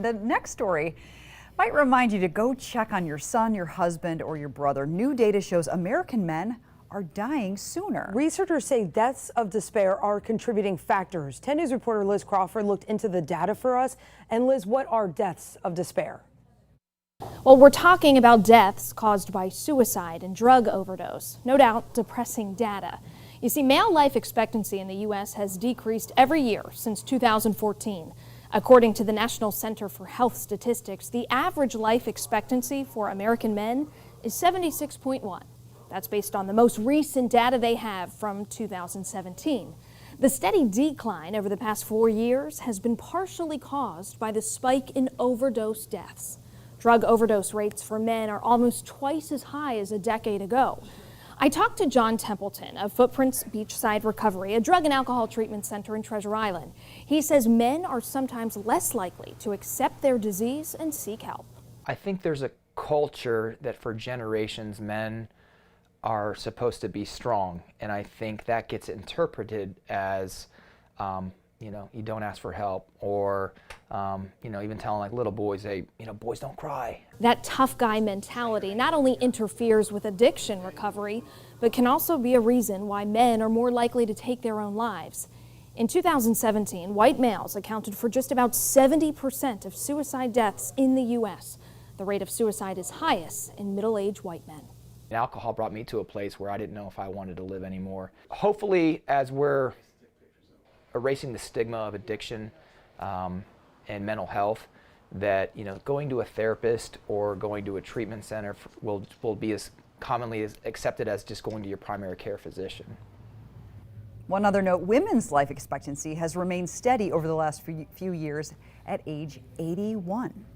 The next story might remind you to go check on your son, your husband, or your brother. New data shows American men are dying sooner. Researchers say deaths of despair are contributing factors. 10 News reporter Liz Crawford looked into the data for us. And Liz, what are deaths of despair? Well, we're talking about deaths caused by suicide and drug overdose. No doubt depressing data. You see, male life expectancy in the U.S. has decreased every year since 2014. According to the National Center for Health Statistics, the average life expectancy for American men is 76.1. That's based on the most recent data they have from 2017. The steady decline over the past 4 years has been partially caused by the spike in overdose deaths. Drug overdose rates for men are almost twice as high as a decade ago. I talked to John Templeton of Footprints Beachside Recovery, a drug and alcohol treatment center in Treasure Island. He says men are sometimes less likely to accept their disease and seek help. I think there's a culture that for generations men are supposed to be strong, and I think that gets interpreted as you don't ask for help, or even telling like little boys, hey, boys don't cry. That tough guy mentality not only interferes with addiction recovery, but can also be a reason why men are more likely to take their own lives. In 2017, white males accounted for just about 70% of suicide deaths in the U.S. The rate of suicide is highest in middle-aged white men. Alcohol brought me to a place where I didn't know if I wanted to live anymore. Hopefully, as we're erasing the stigma of addiction and mental health, that going to a therapist or going to a treatment center will be as commonly accepted as just going to your primary care physician. One other note, women's life expectancy has remained steady over the last few years at age 81.